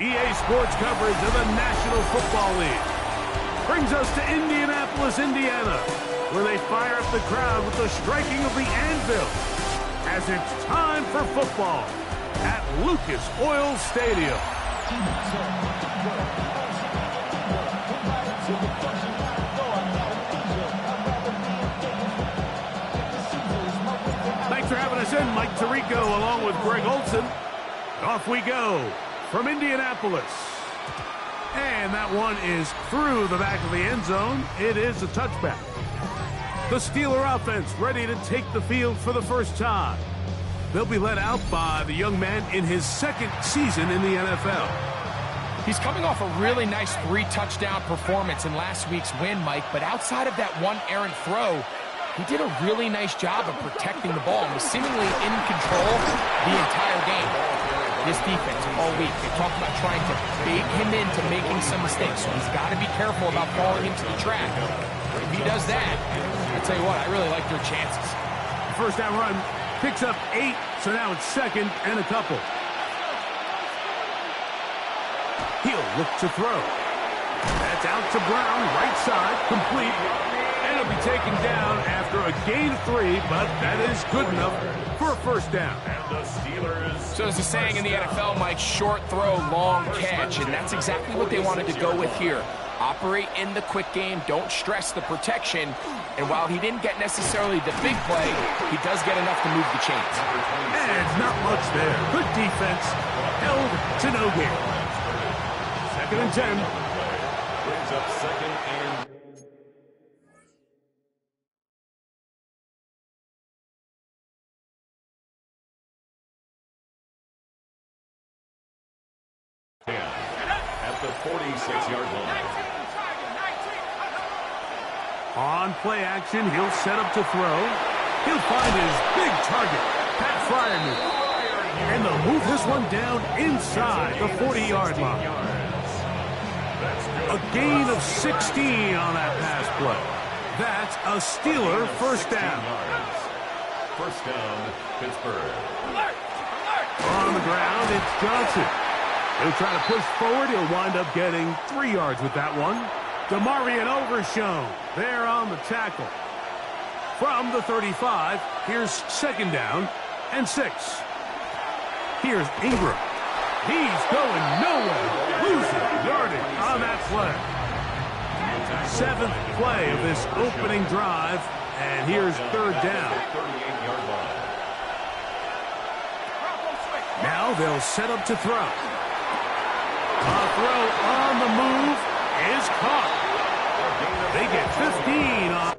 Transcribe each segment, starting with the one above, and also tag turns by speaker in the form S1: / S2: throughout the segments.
S1: EA Sports coverage of the National Football League brings us to Indianapolis, Indiana, where they fire up the crowd with the striking of the anvil as it's time for football at Lucas Oil Stadium. Thanks for having us in, Mike Tirico, along with Greg Olson. Off we go from Indianapolis. And that one is through the back of the end zone. It is a touchback. The Steeler offense ready to take the field for the first time. They'll be led out by the young man in his second season in the NFL.
S2: He's coming off a really nice 3-touchdown performance in last week's win, Mike, but outside of that one errant throw, he did a really nice job of protecting the ball and was seemingly in control the entire game. This defense all week, they talked about trying to bait him into making some mistakes, so he's got to be careful about falling into the trap. If he does that, I'll tell you what, I really like their chances.
S1: First down run picks up 8, so now it's second and a couple. He'll look to throw. That's out to Brown, right side, complete. And it'll be taken down after a gain of 3, but that is good enough for a first down. And the Steelers.
S2: So there's a saying in the NFL, Mike, short throw, long catch, and that's exactly what they wanted to go with here. Operate in the quick game, don't stress the protection, and while he didn't get necessarily the big play, he does get enough to move the chains.
S1: And not much there. Good defense, held to no gain. Second and 10.
S3: Brings up second and 10 at the 46-yard line.
S1: On play action, he'll set up to throw. He'll find his big target, Pat Freiermuth. And they'll move this one down inside the 40-yard line. A gain of 16 on that pass play. That's a Steeler first down.
S3: First down, Pittsburgh.
S1: On the ground, it's Johnson. He'll try to push forward. He'll wind up getting 3 yards with that one. DeMarvion Overshown there on the tackle. From the 35, here's second down and 6. Here's Ingram. He's going nowhere. Losing yardage on that play. 7th play of this opening drive, and here's third down. Now they'll set up to throw. A throw on the move is caught. They get 15 on.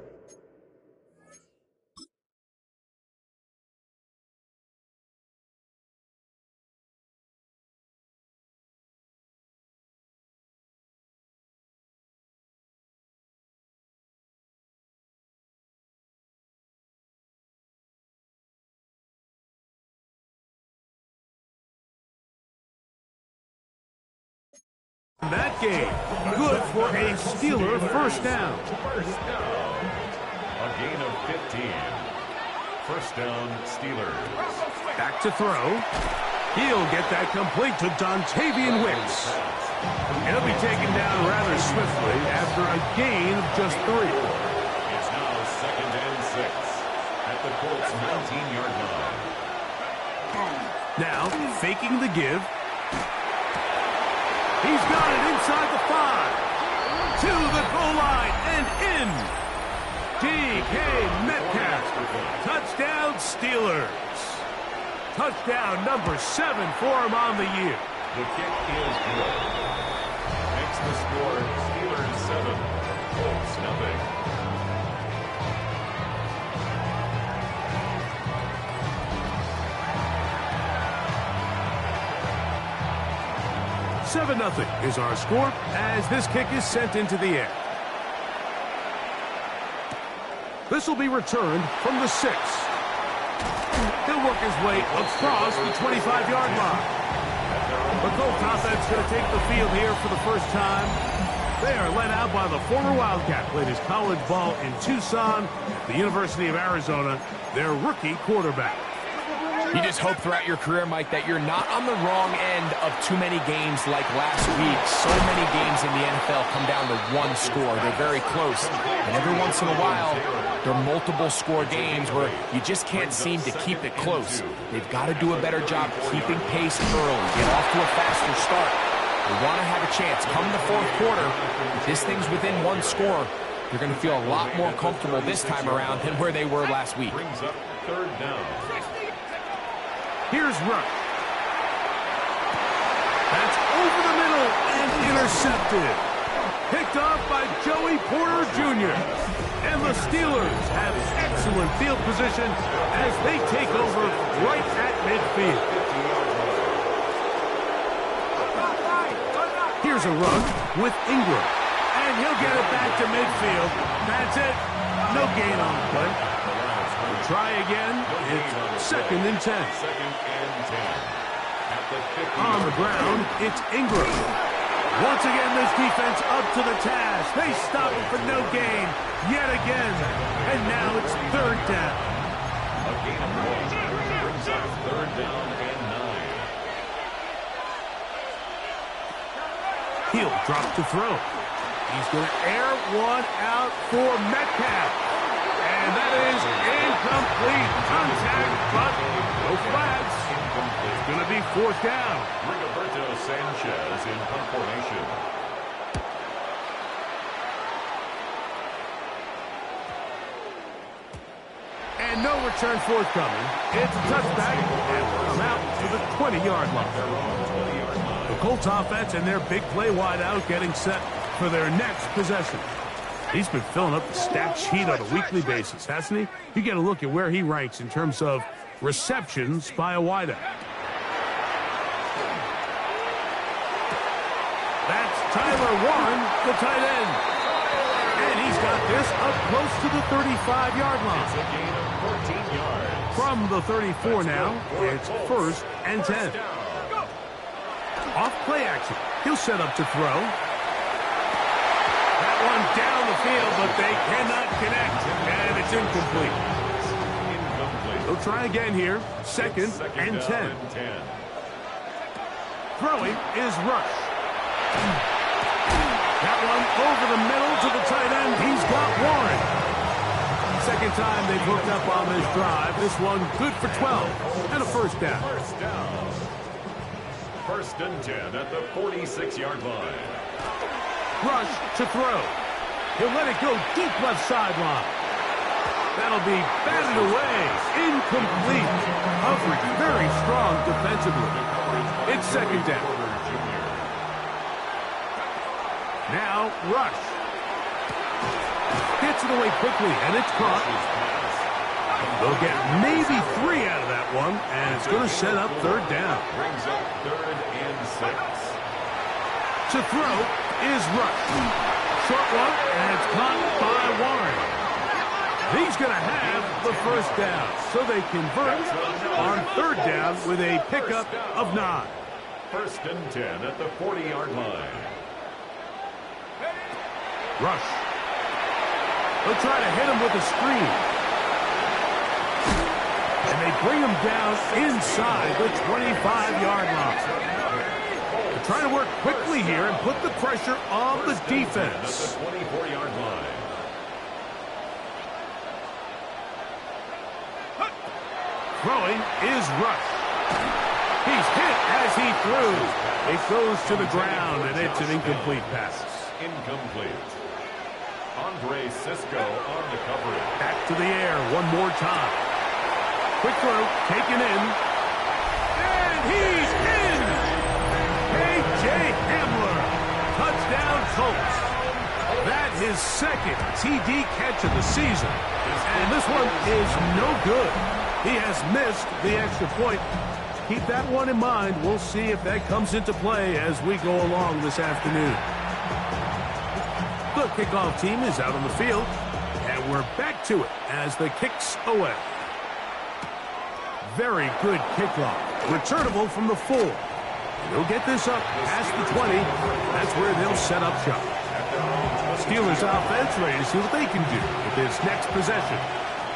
S1: That game, good for a Steeler first down.
S3: A gain of 15. First down, Steelers.
S1: Back to throw. He'll get that complete to Dontavian Wicks. He'll be taken down rather swiftly after a gain of just 3.
S3: It's now second and 6 at the Colts' 19-yard line.
S1: Now, faking the give. He's got it inside the 5. To the goal line and in. DK Metcalf. Touchdown Steelers. Touchdown number 7 for him on the year.
S3: The kick is good. Makes the score Steelers 7, Colts nothing.
S1: 7-0 is our score as this kick is sent into the air. This will be returned from the 6. He'll work his way across the 25-yard line. The Colts offense going to take the field here for the first time. They are led out by the former Wildcat, played his college ball in Tucson, the University of Arizona, their rookie quarterback.
S2: You just hope throughout your career, Mike, that you're not on the wrong end of too many games like last week. So many games in the NFL come down to one score. They're very close. And every once in a while, there are multiple score games where you just can't seem to keep it close. They've got to do a better job keeping pace early, get off to a faster start. They want to have a chance. Come the fourth quarter, if this thing's within one score, they're going to feel a lot more comfortable this time around than where they were last week.
S3: Brings up third down.
S1: Here's Rush. That's over the middle and intercepted. Picked off by Joey Porter Jr. And the Steelers have excellent field position as they take over right at midfield. Here's a run with Ingram. And he'll get it back to midfield. That's it. No gain on the play. Try again. It's 2nd and 10.
S3: Second and 10. At the 50.
S1: On the ground, it's Ingram. Once again, this defense up to the task. They stop it for no gain yet again. And now it's 3rd down.
S3: A gain of 1 brings up 3rd down and 9.
S1: He'll drop to throw. He's going to air one out for Metcalf. And that is incomplete. Contact, but no flags. It's going to be 4th down.
S3: Rigoberto Sanchez in punt formation.
S1: And no return forthcoming. It's a touchback, and we'll come out to the 20-yard line. The Colts offense and their big play wideout getting set for their next possession. He's been filling up the stat sheet on a weekly basis, hasn't he? You get a look at where he ranks in terms of receptions by a wideout. That's Tyler Warren, the tight end. And he's got this up close to the 35-yard line.
S3: It's a gain of 14 yards.
S1: From the 34 now, it's 1st and 10. Off play action. He'll set up to throw. That one down the field, but they cannot connect, and it's incomplete. They'll try again here. 2nd and 10. Throwing is Rush. That one over the middle to the tight end. He's got Warren. 2nd time they've hooked up on this drive. This one good for 12 and a 1st down.
S3: 1st and 10 at the 46-yard line.
S1: Rush to throw. He'll let it go deep left sideline. That'll be batted away. Incomplete. Coverage very strong defensively. It's 2nd down. Now Rush. Gets it away quickly, and it's caught. They'll get maybe 3 out of that one, and it's going to set up 3rd down.
S3: Brings up 3rd and 6.
S1: To throw is Rush. Short one, and it's caught by Warren. He's going to have the 1st down, so they convert on 3rd down with a pickup of 9.
S3: 1st and 10 at the 40-yard line.
S1: Rush. They'll try to hit him with a screen. And they bring him down inside the 25-yard line. They're trying to work quickly here and put the pressure on the defense.
S3: At the 24-yard line.
S1: Throwing is Rush. He's hit as he threw. It goes to the ground, and it's an incomplete pass.
S3: Incomplete. Andre Cisco on the coverage.
S1: Back to the air one more time. Quick throw, taken in. And he's in! A.J. Hamler. Touchdown Colts. That his 2nd TD catch of the season. And this one is no good. He has missed the extra point. Keep that one in mind. We'll see if that comes into play as we go along this afternoon. The kickoff team is out on the field, and we're back to it as the kick's away. Very good kickoff. Returnable from the 4. They'll get this up past the 20. That's where they'll set up shop. Steelers offense ready to see what they can do with this next possession.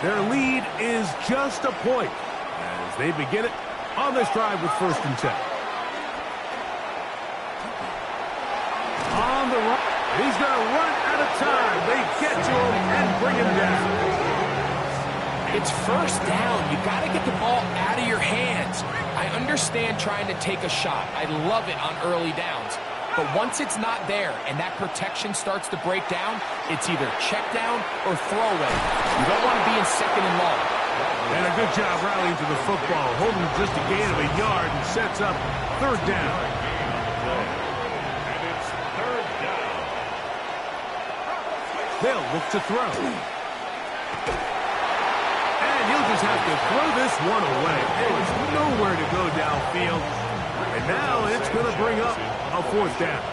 S1: Their lead is just a point as as they begin it on this drive with 1st and 10. On the run. He's going to run out of time. They get to him and bring him down.
S2: It's 1st down. You got to get the ball out of your hands. I understand trying to take a shot. I love it on early downs. But once it's not there and that protection starts to break down, it's either check down or throwaway. You don't want to be in 2nd and long.
S1: And a good job rallying to the football, holding just a gain of a yard and sets up 3rd down.
S3: And it's 3rd down.
S1: They'll look to throw. And he'll just have to throw this one away. There was nowhere to go downfield. And now it's going to bring up a 4th down.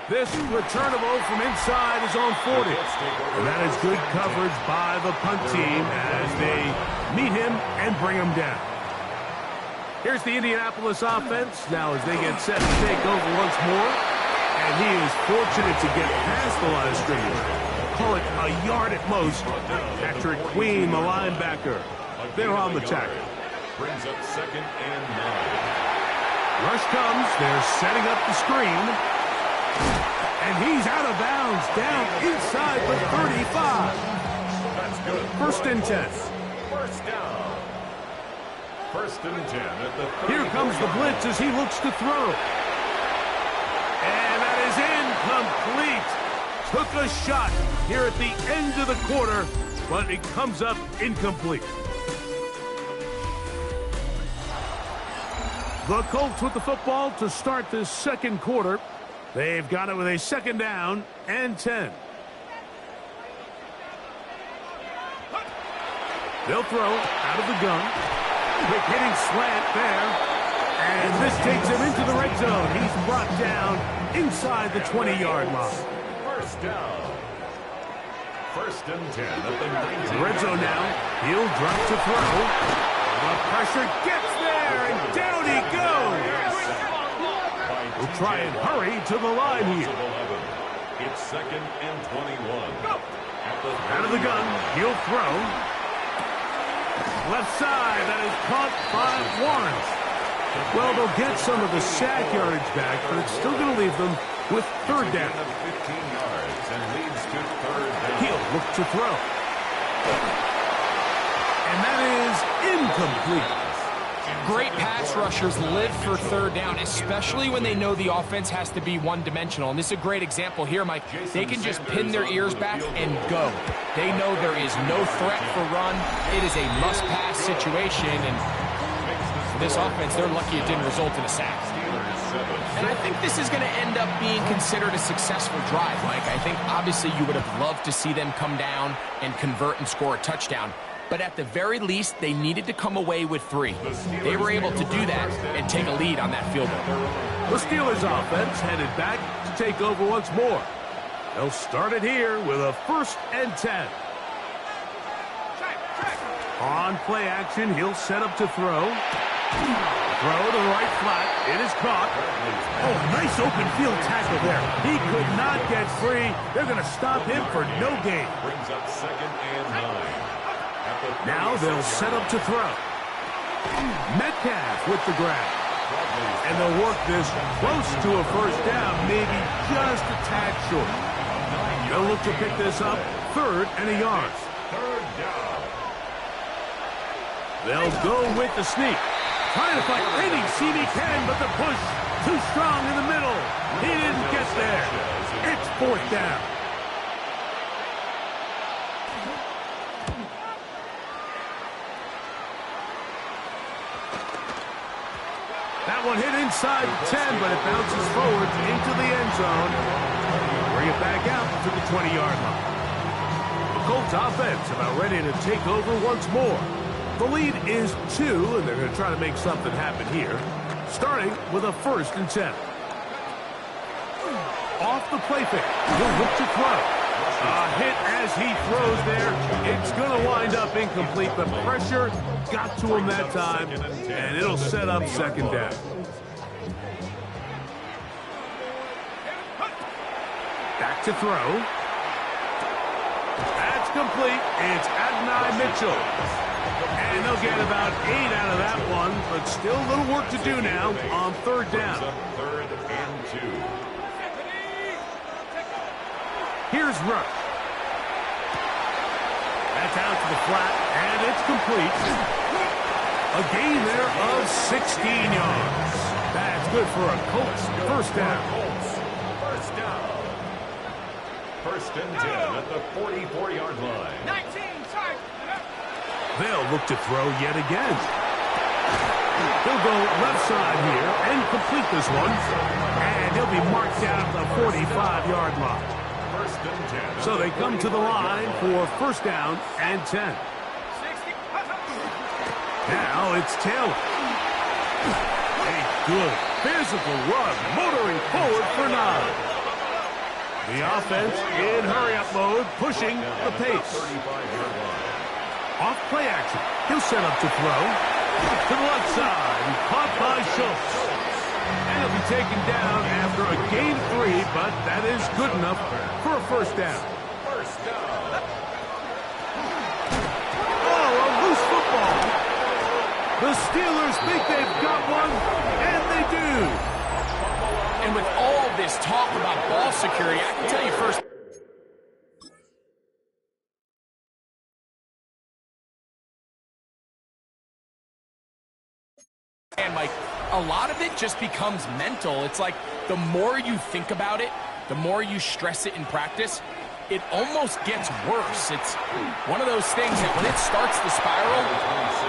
S1: This returnable from inside is on 40. And that is good coverage by the punt team as they meet him and bring him down. Here's the Indianapolis offense now as they get set to take over once more. And he is fortunate to get past the line of scrimmage. Call it a yard at most. Patrick Queen, the linebacker. They're on the tackle.
S3: Brings up 2nd and 9.
S1: Rush comes. They're setting up the screen. And he's out of bounds down inside the 35.
S3: That's good.
S1: 1st and 10.
S3: 1st down. 1st and 10 at the 30.
S1: Here comes the blitz as he looks to throw. And that is incomplete. Took a shot here at the end of the quarter, but it comes up incomplete. The Colts with the football to start this 2nd quarter. They've got it with a 2nd down and 10. They'll throw out of the gun. Quick hitting slant there. And this takes him into the red zone. He's brought down inside the 20-yard line.
S3: 1st down. 1st and 10 at the 19.
S1: Red zone now. He'll drop to throw. The pressure gets there, and down he goes. We'll try and hurry to the line here.
S3: It's 2nd and 21.
S1: Out of the gun, he'll throw. Left side, that is caught by Lawrence. Well, they'll get some of the sack yardage back, but it's still going to leave them with 3rd down.
S3: 15 yards and leads to 3rd down.
S1: He'll look to throw. And that is incomplete.
S2: Great pass rushers live for 3rd down, especially when they know the offense has to be one-dimensional. And this is a great example here, Mike. They can just pin their ears back and go. They know there is no threat for run. It is a must-pass situation, and for this offense, they're lucky it didn't result in a sack. And I think this is going to end up being considered a successful drive, Mike. I think obviously you would have loved to see them come down and convert and score a touchdown. But at the very least, they needed to come away with 3. They were able to do that and take a lead on that field goal.
S1: The Steelers offense headed back to take over once more. They'll start it here with a 1st and 10. On play action, he'll set up to throw. Throw to the right flat. It is caught. Oh, nice open field tackle there. He could not get free. They're going to stop him for no gain.
S3: Brings up 2nd and 9.
S1: Now they'll set up to throw. Metcalf with the grab. And they'll work this close to a 1st down, maybe just a tad short. They'll look to pick this up 3rd and a yard.
S3: 3rd down.
S1: They'll go with the sneak. Trying to find any seam he can, but the push too strong in the middle. He didn't get there. It's 4th down. That one hit inside the 10, but it bounces forward into the end zone. Bring it back out to the 20-yard line. The Colts offense about ready to take over once more. The lead is 2, and they're going to try to make something happen here, starting with a 1st and 10. Off the play fake. He'll look to throw. A hit as he throws there. It's going to wind up incomplete. The pressure got to him that time, and it'll set up 2nd down. Back to throw. That's complete. It's Adonai Mitchell. And they'll get about 8 out of that one, but still a little work to do now on third down.
S3: Third and 2.
S1: Here's Rush. That's out to the flat, and it's complete. A gain there of 16 yards. That's good for a Colts first down.
S3: First down. First and 10 at the 44-yard line.
S2: 19, sorry.
S1: They'll look to throw yet again. He'll go left side here and complete this one. And he'll be marked down at the 45-yard line.
S3: First and 10.
S1: So they come to the line for first down and 10. Now it's Taylor. A good physical run, motoring forward for 9. The offense in hurry-up mode, pushing the pace.
S3: 35-yard line.
S1: Off play action. He'll set up to throw. To the left side. And caught by Schultz. And he'll be taken down after a gain of 3, but that is good enough for a first down.
S3: First down.
S1: Oh, a loose football. The Steelers think they've got one, and they do.
S2: And with all this talk about ball security, I can tell you first. And, Mike, a lot of it just becomes mental. It's like the more you think about it, the more you stress it in practice, it almost gets worse. It's one of those things that when it starts the spiral,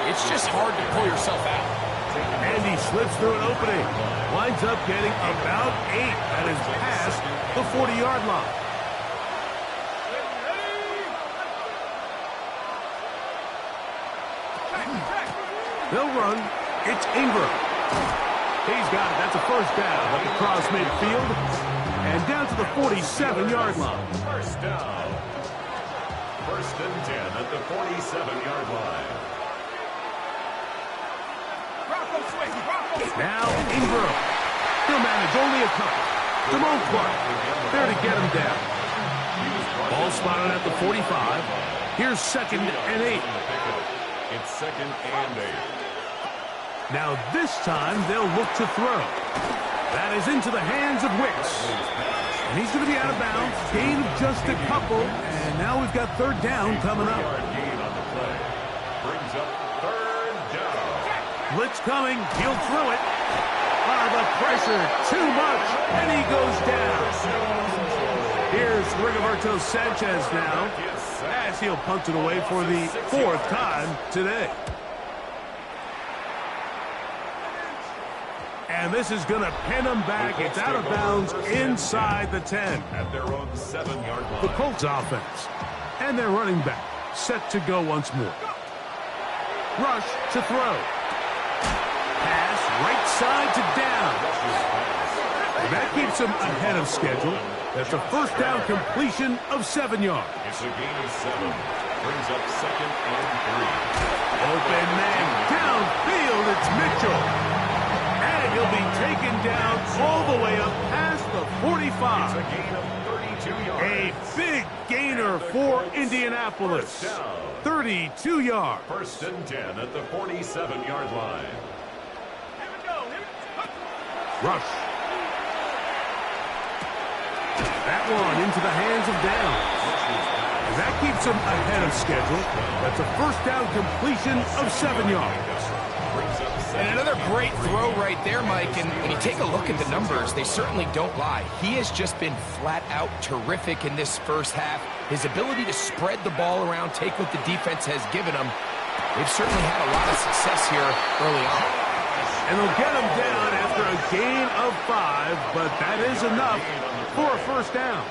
S2: it's just hard to pull yourself out.
S1: And he slips through an opening. Winds up getting about 8. That is past the 40-yard line. They'll run. It's Ingram. He's got it. That's a first down across midfield. And down to the 47-yard line.
S3: First down. First and 10 at the 47-yard line.
S1: Now Ingram. He'll manage only a couple. Damone Clark there to get him down. Ball spotted at the 45. Here's second and 8.
S3: It's second and 8.
S1: Now this time they'll look to throw. That is into the hands of Wicks. And he's going to be out of bounds. Gain of just a couple. And now we've got third down coming up.
S3: Gain on the play. Brings up third down.
S1: Blitz coming. He'll throw it. The pressure. Too much. And he goes down. Here's Rigoberto Sanchez now, as he'll punt it away for the 4th time today. And this is going to pin him back. It's out of bounds inside the 10.
S3: At their own 7-yard line.
S1: The Colts offense. And their running back set to go once more. Rush to throw. Pass right side to down. And that keeps him ahead of schedule. That's a first down completion of 7 yards.
S3: It's a gain of 7. Brings up second and 3.
S1: Open man downfield. It's Mitchell. And he'll be taken down all the way up past the 45.
S3: It's a gain of 32 yards.
S1: A big gainer for Indianapolis. 32 yards.
S3: First and 10 at the 47-yard line.
S1: Rush. That one into the hands of Downs. That keeps him ahead of schedule. That's a first down completion of 7 yards.
S2: And another great throw right there, Mike. And when you take a look at the numbers, they certainly don't lie. He has just been flat out terrific in this first half. His ability to spread the ball around, take what the defense has given him. They've certainly had a lot of success here early on.
S1: And they'll get him down after a gain of 5, but that is enough for a first down.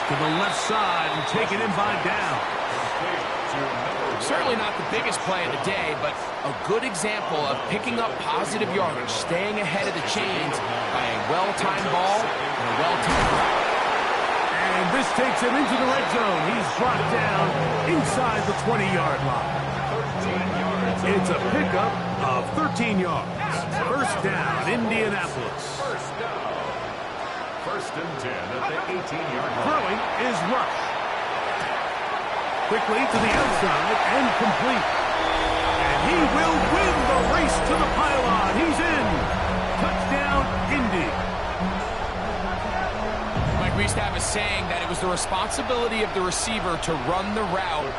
S1: To the left side and taken in by Down.
S2: Certainly not the biggest play of the day, but a good example of picking up positive yardage, staying ahead of the chains by a well-timed ball and a well-timed route.
S1: And this takes him into the red zone. He's brought down inside the 20-yard line.
S3: 13 yards
S1: It's a pickup of 13 yards. First down, Indianapolis.
S3: First down. First and 10 at the 18-yard line.
S1: Throwing is Rush. Quickly to the outside and complete. And he will win the race to the pylon. He's in. Touchdown, Indy.
S2: Mike, we used to have a saying that it was the responsibility of the receiver to run the route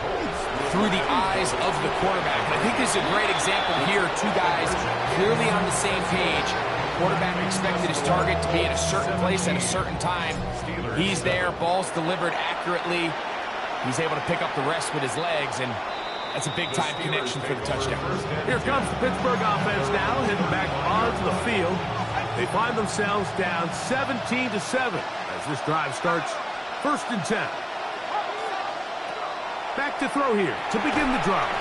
S2: through the eyes of the quarterback. And I think this is a great example here. Two guys clearly on the same page. Quarterback expected his target to be in a certain place at a certain time. He's there, ball's delivered accurately. He's able to pick up the rest with his legs, and that's a big-time connection for the touchdown.
S1: Here comes the Pittsburgh offense now, heading back onto the field. They find themselves down 17-7 as this drive starts first and 10. Back to throw here to begin the drive.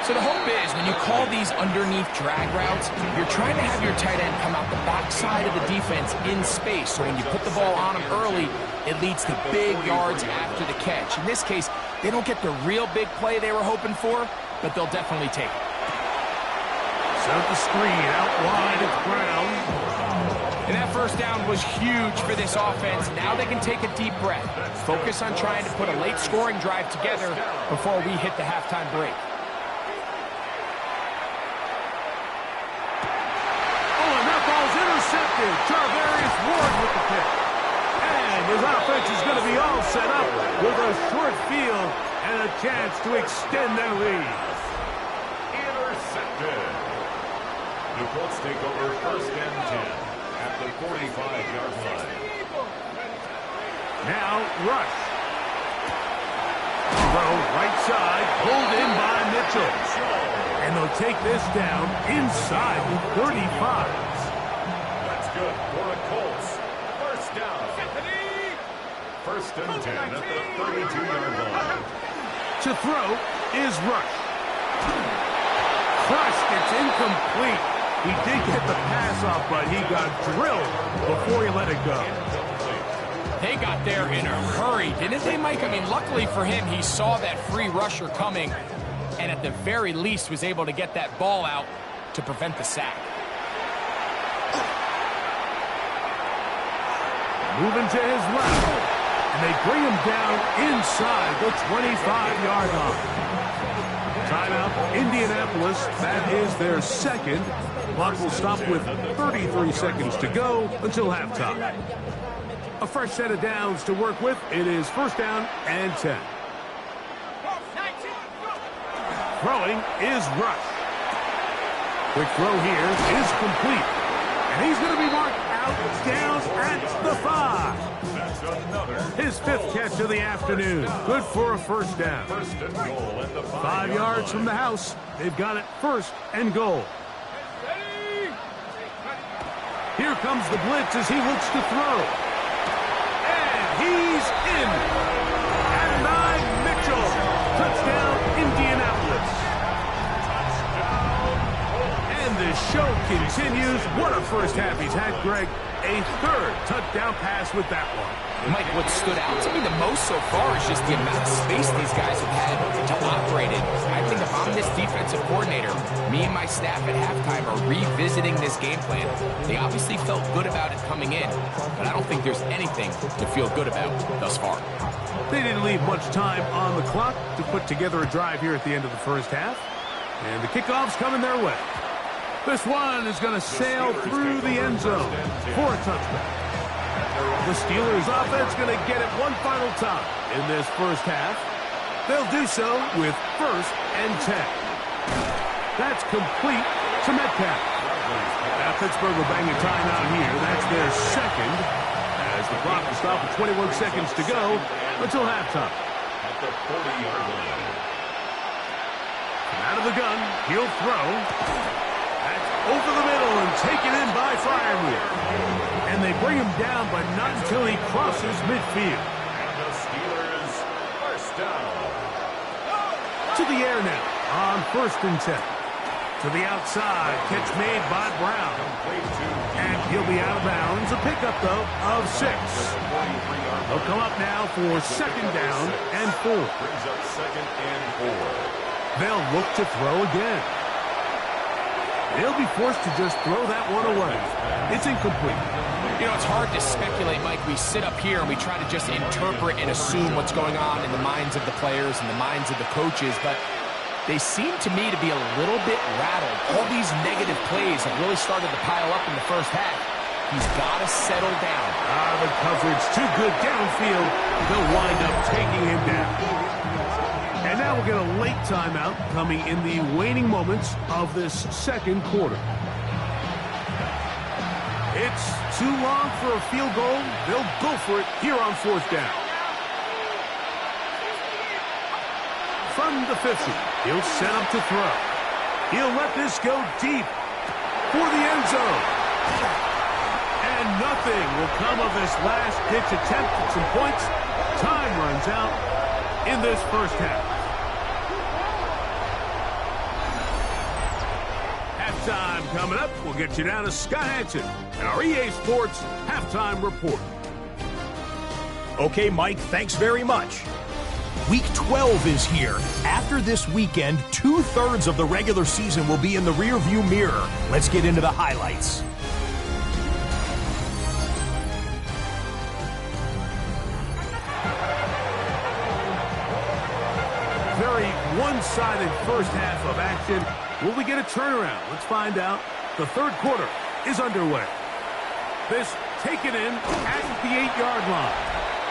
S2: So the hope is when you call these underneath drag routes, you're trying to have your tight end come out the backside of the defense in space. So when you put the ball on him early, it leads to big yards after the catch. In this case, they don't get the real big play they were hoping for, but they'll definitely take it.
S1: Set the screen out wide, it's Brown.
S2: And that first down was huge for this offense. Now they can take a deep breath. Focus on trying to put a late scoring drive together before we hit the halftime break.
S1: Intercepted. Charvarius Ward with the pick. And his offense is going to be all set up with a short field and a chance to extend their lead.
S3: Intercepted. The Colts take over first and 10 at the 45-yard line.
S1: Now Rush. Throw right side, pulled in by Mitchell. And they'll take this down inside the 35.
S3: Good for the Colts. First down. First and 10 at the 32-yard line.
S1: To throw is Rush. Crushed. It's incomplete. He did get the pass off, but he got drilled before he let it go.
S2: They got there in a hurry, didn't they, Mike? I mean, luckily for him, he saw that free rusher coming and at the very least was able to get that ball out to prevent the sack.
S1: Moving to his left, and they bring him down inside the 25-yard line. Timeout, Indianapolis. That is their second. Clock will stop with 33 seconds to go until halftime. A fresh set of downs to work with. It is first down and 10. Throwing is Rush. Quick throw here is complete. And he's going to be marked out down at the 5.
S3: That's another.
S1: His fifth catch of the afternoon. Good for a first down.
S3: First and goal at the
S1: 5 yards from the house. They've got it first and goal. Here comes the blitz as he looks to throw. And he's in. Adonai Mitchell. Touchdown, Indianapolis. And the show continues. What a first half he's had, Greg. A third touchdown pass with that one.
S2: Mike, what stood out to me the most so far is just the amount of space these guys have had to operate in. I think if I'm this defensive coordinator, me and my staff at halftime are revisiting this game plan. They obviously felt good about it coming in, but I don't think there's anything to feel good about thus far.
S1: They didn't leave much time on the clock to put together a drive here at the end of the first half. And the kickoff's coming their way. This one is going to sail through the end zone for a touchback. The Steelers offense going to get it one final time in this first half. They'll do so with first and 10. That's complete to Metcalf. Now Pittsburgh will bang a timeout here. That's their second as the clock will stop with 21 seconds to go until halftime.
S3: At the 40-yard line.
S1: Out of the gun, he'll throw. That's over the middle and taken in by Freiermuth. And they bring him down, but not until he crosses midfield.
S3: And the Steelers first down.
S1: To the air now on first and 10. To the outside, catch made by Brown. And he'll be out of bounds. A pickup, though, of 6. They'll come up now for second down and 4.
S3: Brings up second and 4.
S1: They'll look to throw again. They'll be forced to just throw that one away. It's incomplete.
S2: You know, it's hard to speculate, Mike. We sit up here and we try to just interpret and assume what's going on in the minds of the players and the minds of the coaches, but they seem to me to be a little bit rattled. All these negative plays have really started to pile up in the first half. He's got to settle down.
S1: The coverage too good downfield. They'll wind up taking him down. And now we'll get a late timeout coming in the waning moments of this second quarter. It's too long for a field goal. They'll go for it here on fourth down. From the 50, he'll set up to throw. He'll let this go deep for the end zone. And nothing will come of this last-ditch attempt at some points. Time runs out in this first half. Halftime coming up. We'll get you down to Scott Hanson and our EA Sports Halftime Report.
S4: Okay, Mike, thanks very much. Week 12 is here. After this weekend, 2/3 of the regular season will be in the rearview mirror. Let's get into the highlights.
S1: Very one-sided first half of action. Will we get a turnaround? Let's find out. The third quarter is underway. This taken in at the 8-yard line.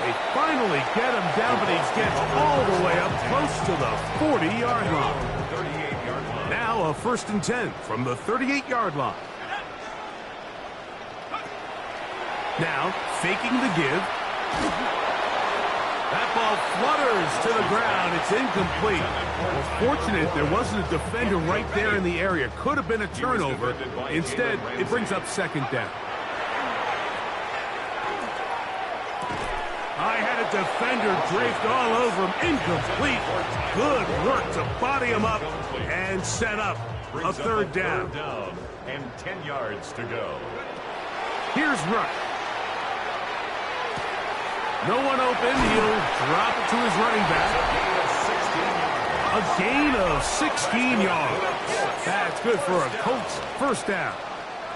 S1: They finally get him down, but he gets all the way up close to the 40-yard line. Now a 1st and 10 from the 38-yard line. Now faking the give. That ball flutters to the ground. It's incomplete. Well, fortunate there wasn't a defender right there in the area. Could have been a turnover. Instead, it brings up second down. I had a defender draped all over him. Incomplete. Good work to body him up and set up a third down.
S3: And 10 yards to go.
S1: Here's Rush. No one open. He'll drop it to his running back. A gain of 16 yards. That's good for a Colts first down.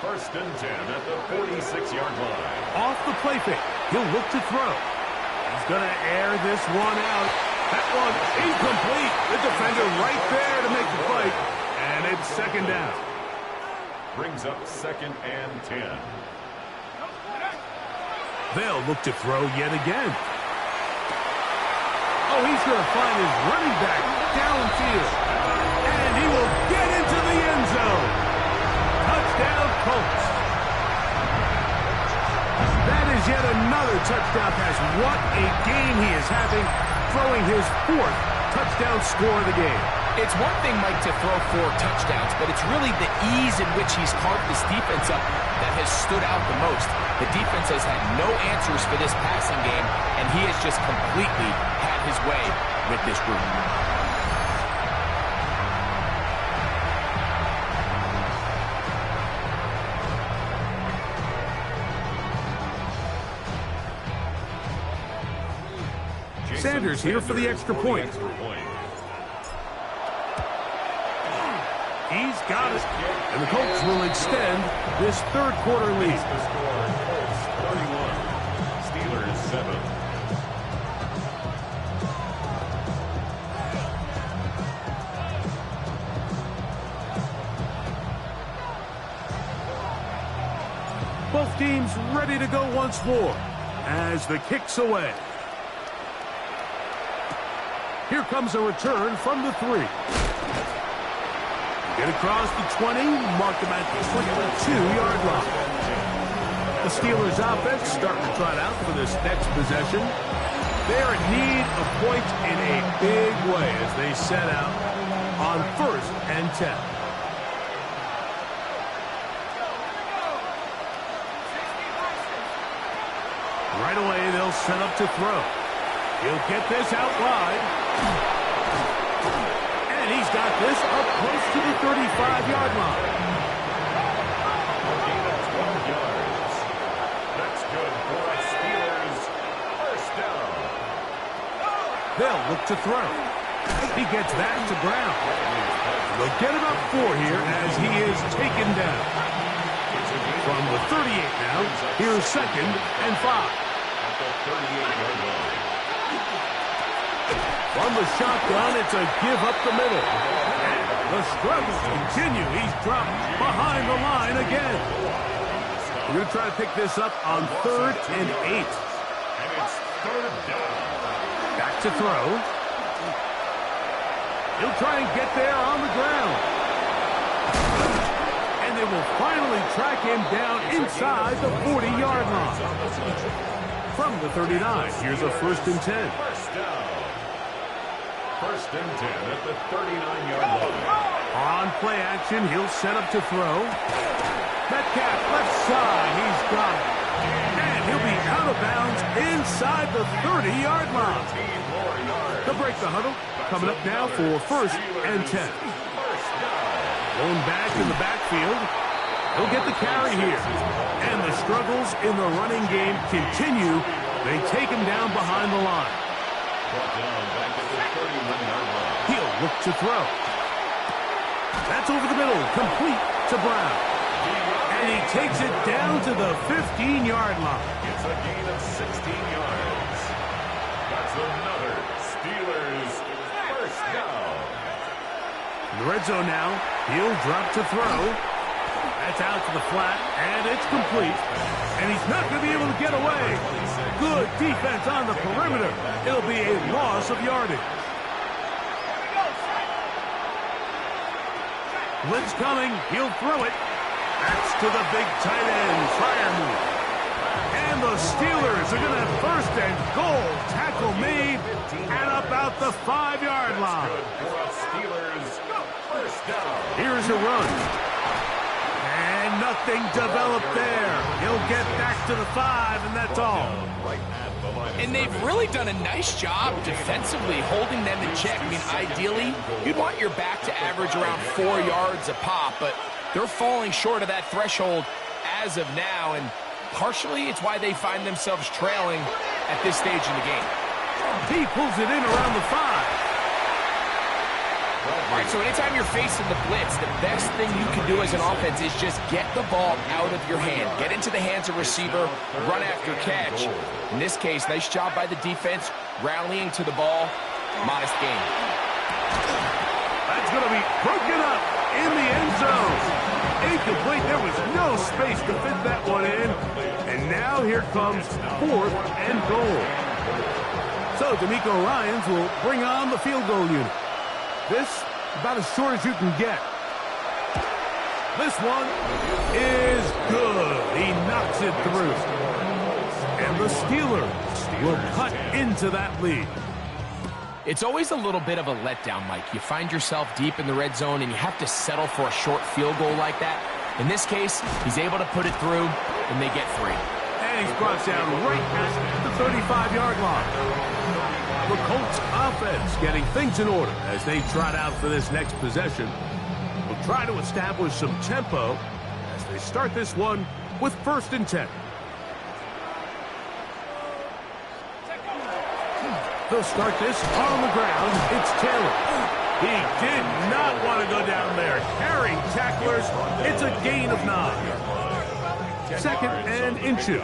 S3: 1st and 10 at the 46-yard line.
S1: Off the play fake. He'll look to throw. He's going to air this one out. That one incomplete. The defender right there to make the play. And it's second down.
S3: Brings up 2nd and 10.
S1: They'll look to throw yet again. Oh, he's going to find his running back downfield. And he will get into the end zone. Touchdown, Colts. That is yet another touchdown pass. What a game he is having, throwing his 4th touchdown score of the game.
S2: It's one thing, Mike, to throw 4 touchdowns, but it's really the ease in which he's carved this defense up that has stood out the most. The defense has had no answers for this passing game, and he has just completely had his way with this group.
S1: Sanders here for the extra point. He's got it. And the Colts will extend this third quarter lead.
S3: The score, Colts 31, Steelers 7.
S1: Both teams ready to go once more as the kick's away. Here comes a return from the 3. Get across the 20, mark them at the 22-yard line. The Steelers offense starting to trot out for this next possession. They're in need of points in a big way as they set out on 1st and 10. Right away, they'll set up to throw. He'll get this out wide. And he's got this up close to the 35-yard line.
S3: Gain of 12 yards. That's good for a Steelers first down.
S1: They'll look to throw. He gets that to ground. They'll get about 4 here as he is taken down. From the 38 now, here's 2nd and 5.
S3: At the 38-yard line.
S1: From the shotgun, it's a give up the middle. And the struggles continue. He's dropped behind the line again. We're going to try to pick this up on 3rd and 8.
S3: And it's 3rd down.
S1: Back to throw. He'll try and get there on the ground. And they will finally track him down inside the 40-yard line. From the 39, here's a 1st and 10.
S3: First down. 1st and 10 at the 39-yard line.
S1: On play action, he'll set up to throw. Metcalf left side, he's got it. And he'll be out of bounds inside the 30-yard line. To break the huddle, coming up now for 1st and 10. Going back in the backfield. He'll get the carry here. And the struggles in the running game continue. They take him down behind the line. He'll look to throw. That's over the middle, complete to Brown. And he takes it down to the 15-yard line.
S3: It's a gain of 16 yards. That's another Steelers 1st down.
S1: In the red zone now, he'll drop to throw. That's out to the flat, and it's complete. And he's not going to be able to get away. Good defense on the perimeter. It'll be a loss of yardage. Blitz coming. He'll throw it. That's to the big tight end, Freiermuth. And the Steelers are going to have 1st and goal. Tackle made at about the 5-yard line.
S3: For a Steelers 1st down.
S1: Here's a run. And nothing developed there. He'll get back to the 5, and that's all.
S3: Right at the line.
S2: And they've really done a nice job defensively holding them in check. I mean, ideally, you'd want your back to average around 4 yards a pop, but they're falling short of that threshold as of now, and partially it's why they find themselves trailing at this stage in the game.
S1: He pulls it in around the 5.
S2: All right, so anytime you're facing the blitz, the best thing you can do as an offense is just get the ball out of your hand. Get into the hands of receiver, run after catch. In this case, nice job by the defense, rallying to the ball. Modest game.
S1: That's going to be broken up in the end zone. Incomplete. There was no space to fit that one in. And now here comes 4th and goal. So D'Amico Ryans will bring on the field goal unit. This, about as short as you can get. This one is good. He knocks it through. And the Steelers will cut into that lead.
S2: It's always a little bit of a letdown, Mike. You find yourself deep in the red zone and you have to settle for a short field goal like that. In this case, he's able to put it through, and they get 3.
S1: And he's brought down right at the 35-yard line. The Colts offense getting things in order as they trot out for this next possession. Will try to establish some tempo as they start this one with 1st and 10. They'll start this on the ground. It's Taylor. He did not want to go down there. Carrying tacklers. It's a gain of 9. 2nd and inches.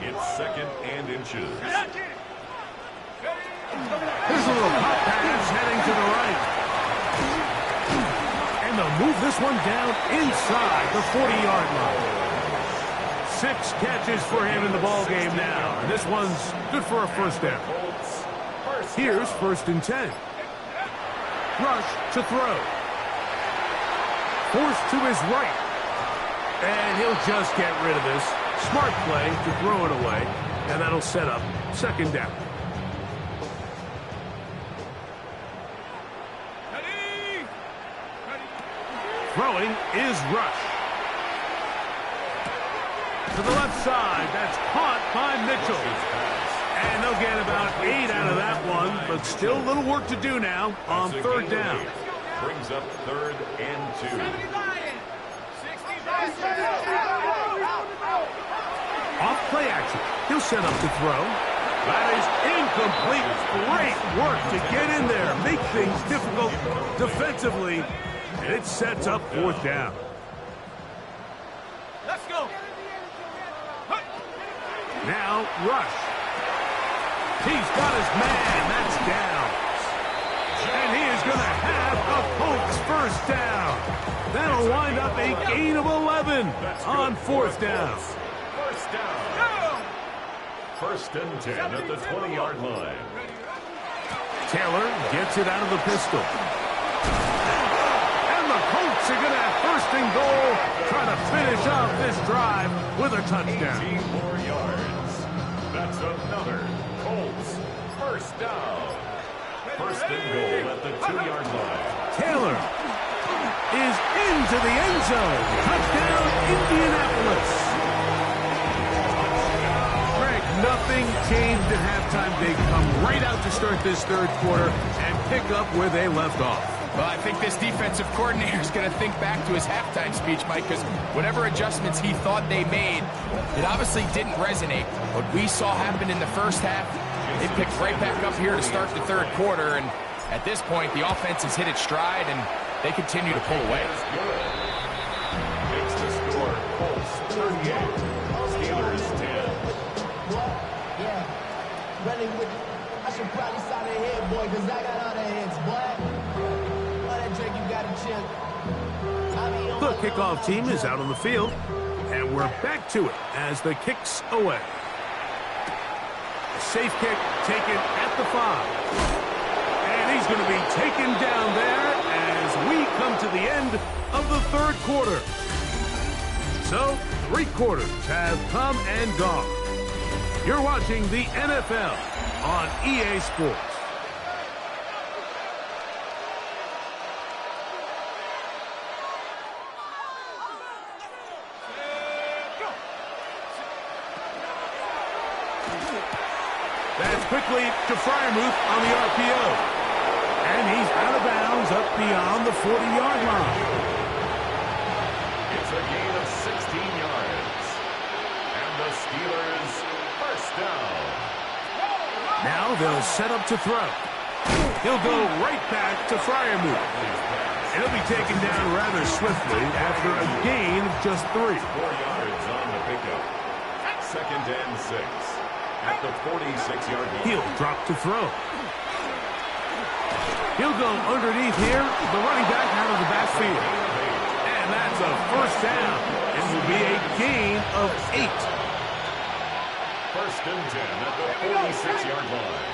S3: It's 2nd and inches.
S1: Here's a little pop pass heading to the right. And they'll move this one down inside the 40-yard line. 6 catches for him in the ballgame now. And this one's good for a 1st down. Here's 1st and 10. Rush to throw. Forced to his right. And he'll just get rid of this. Smart play to throw it away. And that'll set up 2nd down. Throwing is Rush. To the left side. That's caught by Mitchell. And they'll get about 8 out of that one, but still a little work to do now on 3rd down.
S3: Brings up 3rd and 2.
S1: Off play action. He'll set up to throw. That is incomplete. Great work to get in there, make things difficult defensively, and it sets up fourth down.
S5: Let's go.
S1: Now, Rush. He's got his man. That's down. And he is going to have a Colts first down. That'll wind up a gain of 11 on fourth down.
S3: First down. First and 10 at the 20-yard line.
S1: Taylor gets it out of the pistol. And the Colts are going to have first and goal, trying to finish off this drive with a touchdown.
S3: 18 more yards. That's another Colts first down. First and goal at the 2-yard line.
S1: Taylor is into the end zone. Touchdown, Indianapolis. Greg, nothing changed at halftime. They come right out to start this third quarter and pick up where they left off.
S2: Well, I think this defensive coordinator is going to think back to his halftime speech, Mike, because whatever adjustments he thought they made, it obviously didn't resonate. What we saw happen in the first half, they picked right back up here to start the third quarter, and at this point, the offense has hit its stride, and they continue to pull away.
S3: It's the score. Colts 38. Steelers 10.
S6: Yeah. Running with, I should probably sign a head, boy, because I got other heads, boy.
S1: The kickoff team is out on the field, and we're back to it as the kick's away. A safe kick taken at the 5. And he's going to be taken down there as we come to the end of the third quarter. So, 3 quarters have come and gone. You're watching the NFL on EA Sports. That's quickly to Freiermuth on the RPO. And he's out of bounds up beyond the 40-yard line.
S3: It's a gain of 16 yards. And the Steelers first down.
S1: Now they'll set up to throw. He'll go right back to Freiermuth. And he'll be taken down rather swiftly after a gain of just 3.
S3: 4 yards on the pickup. Second and 6. At the 46-yard line.
S1: He'll drop to throw. He'll go underneath here, the running back out of the backfield. And that's a first down. It will be a gain of 8.
S3: First and 10 at the 46-yard line.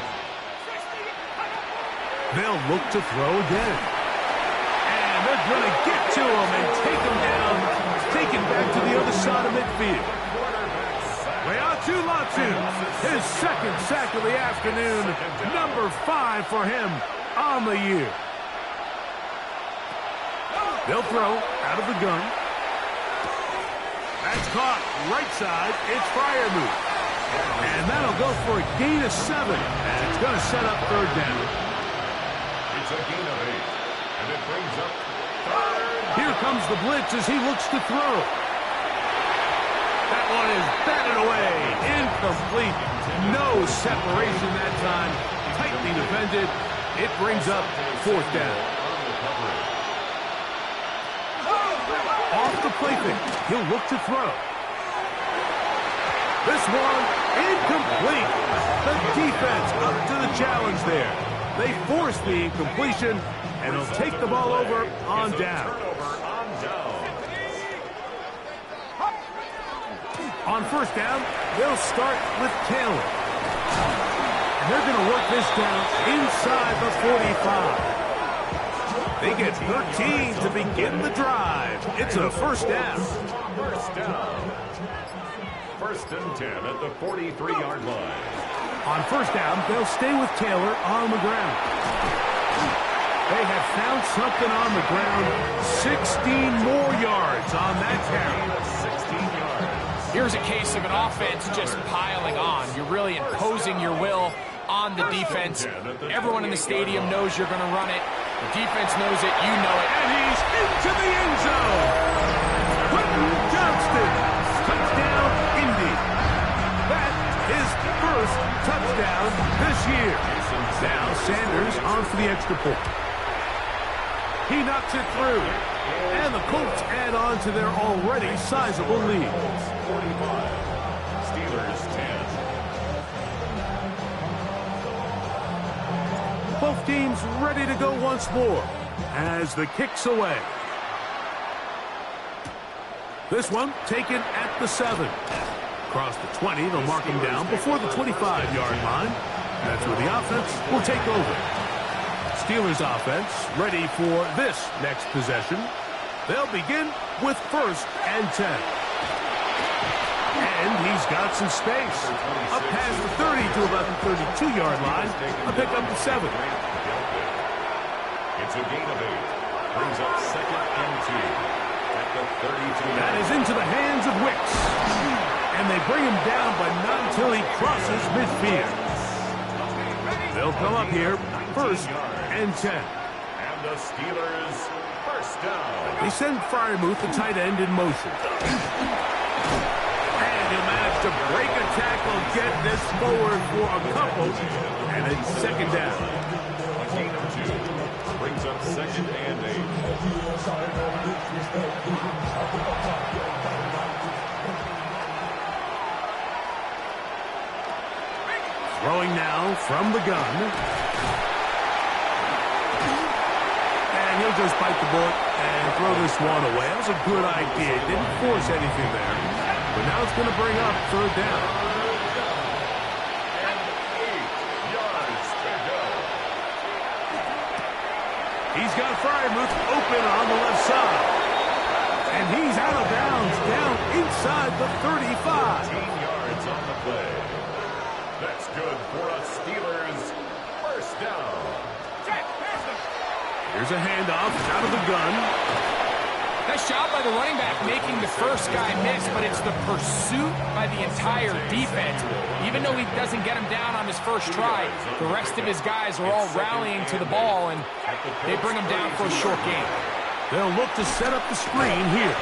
S1: They'll look to throw again. And they're going to get to him and take him down, take him back to the other side of midfield. Laiatu Latu, his second sack of the afternoon, number 5 for him on the year. They'll throw out of the gun. That's caught right side. It's Freiermuth. And that'll go for a gain of 7. And it's going to set up third down.
S3: It's a gain of 8. And it brings up third.
S1: Here comes the blitz as he looks to throw. That one is batted away. Incomplete. No separation that time. Tightly defended. It brings up fourth down. Off the play fake. He'll look to throw. This one, incomplete. The defense up to the challenge there. They force the incompletion, and he'll take the ball over on down. On first down, they'll start with Taylor. And they're going to work this down inside the 45. They get 13 to begin the drive. It's a first down.
S3: First down. First and 10 at the 43-yard line.
S1: On first down, they'll stay with Taylor on the ground. They have found something on the ground. 16 more yards on that carry.
S3: 16 yards.
S2: Here's a case of an offense just piling on. You're really imposing your will on the defense. Everyone in the stadium knows you're going to run it. The defense knows it. You know it.
S1: And he's into the end zone. Quentin Johnston. Touchdown, Indy. That is the first touchdown for the extra point. He knocks it through. And the Colts add on to their already sizable lead.
S3: 45. Steelers 10.
S1: Both teams ready to go once more as the kick's away. This one taken at the 7. Across the 20, they'll mark him down before the 25-yard line. That's where the offense will take over. Steelers offense ready for this next possession. They'll begin with 1st and 10. And he's got some space. Up past the 30 to about the 32-yard line. A pick up to 7.
S3: It's a gain of 8. Brings up 2nd and 2 at the 32.
S1: That is into the hands of Wicks. And they bring him down, but not until he crosses midfield. They'll come up here, 1st and 10.
S3: And the Steelers first down.
S1: They send Freiermuth, the tight end, in motion. And he'll manage to break a tackle, get this forward for a couple, and it's 2nd down.
S3: A gain of 2. Brings up 2nd and 8.
S1: Throwing now from the gun. And he'll just bite the bullet and throw this one away. That was a good idea. Didn't force anything there. But now it's going to bring up 3rd down.
S3: And 8 yards to go.
S1: He's got Freiermuth open on the left side. And he's out of bounds, down inside the 35.
S3: 18 yards on the play. That's good for a Steelers first down.
S1: Here's a handoff out of the gun.
S2: Nice job by the running back making the first guy miss, but it's the pursuit by the entire defense. Even though he doesn't get him down on his first try, the rest of his guys are all rallying to the ball, and they bring him down for a short gain.
S1: They'll look to set up the screen here.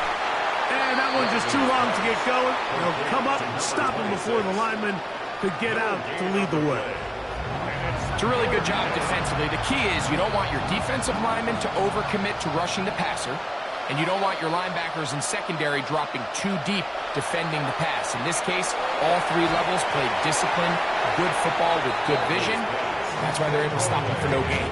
S1: And that one's just too long to get going. They'll come up and stop him before the lineman could get out to lead the way.
S2: It's a really good job defensively. The key is you don't want your defensive linemen to overcommit to rushing the passer, and you don't want your linebackers in secondary dropping too deep defending the pass. In this case, all 3 levels played disciplined, good football with good vision. That's why they're able to stop him for no gain.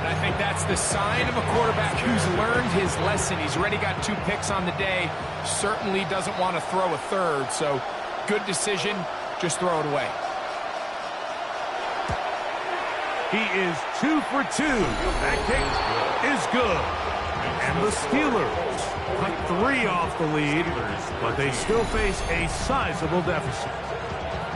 S2: And I think that's the sign of a quarterback who's learned his lesson. He's already got 2 picks on the day. Certainly doesn't want to throw a 3rd, so good decision. Just throw it away.
S1: He is 2 for 2. That kick is good. And the Steelers cut 3 off the lead, but they still face a sizable deficit.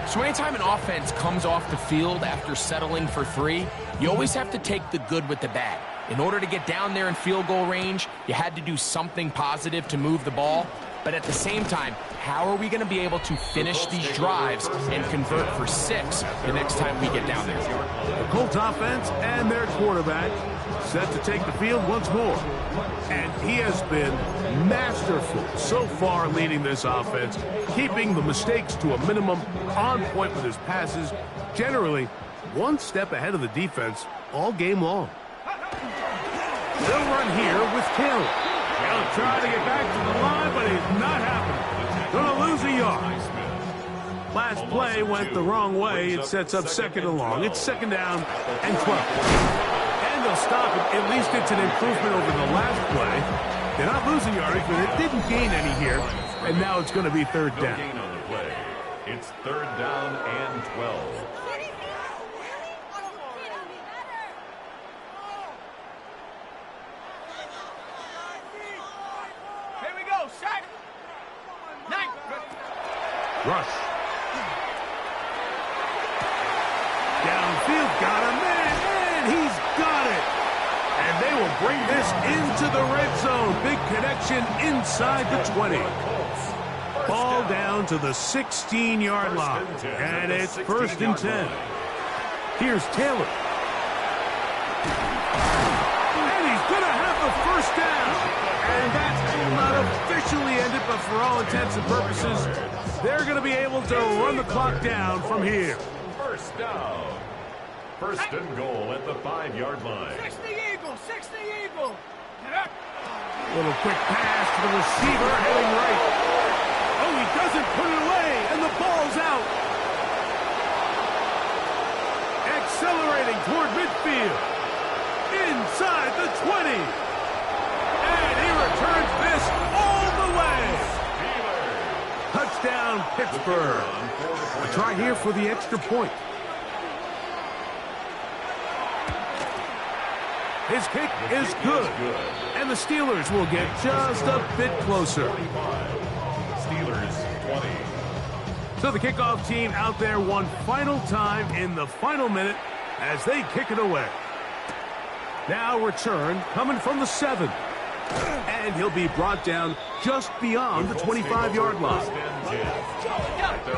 S2: So anytime an offense comes off the field after settling for 3, you always have to take the good with the bad. In order to get down there in field goal range, you had to do something positive to move the ball. But at the same time, how are we going to be able to finish these drives and convert for 6 the next time we get down there?
S1: The Colts offense and their quarterback set to take the field once more. And he has been masterful so far leading this offense, keeping the mistakes to a minimum, on point with his passes, generally one step ahead of the defense all game long. They'll run here with Taylor. He'll try to get back to the line, but it's not happening. Gonna lose a yard. Last play went the wrong way. It sets up 2nd and long. It's 2nd down and 12. And they'll stop it. At least it's an improvement over the last play. They're not losing yardage, but it didn't gain any here. And now it's going to be 3rd
S3: No
S1: down.
S3: gain on the play. It's 3rd down and 12.
S1: Rush. Downfield, got him in, and he's got it. And they will bring this into the red zone. Big connection inside the 20. Ball down to the 16-yard line, and it's 1st and 10. Here's Taylor. And he's going to have the 1st down. And that will not officially end it, but for all intents and purposes, they're going to be able to run the clock down from here.
S3: 1st down. First and goal at the 5-yard line.
S5: 60 Eagle, 60 Eagle.
S1: Little quick pass to the receiver, heading right. Oh, he doesn't put it away, and the ball's out. Accelerating toward midfield. Inside the 20. And he returns this all the way. Touchdown, Pittsburgh. A try here for the extra point. His kick is good. And the Steelers will get just a bit closer.
S3: 25. Steelers 20.
S1: So the kickoff team out there one final time in the final minute as they kick it away. Now return coming from the 7. And he'll be brought down just beyond the 25-yard line.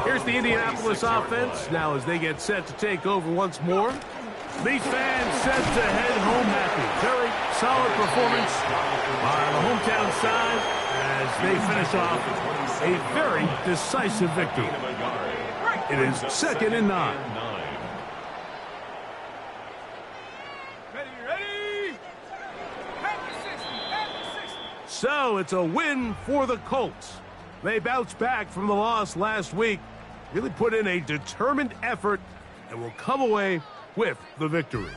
S1: Here's the Indianapolis offense now as they get set to take over once more. These fans set to head home happy. Very solid performance by the hometown side as they finish off a very decisive victory. It is 2nd and 9.
S5: Ready? Back to 60, back to 60.
S1: So it's a win for the Colts. They bounced back from the loss last week, really put in a determined effort, and will come away with the victory.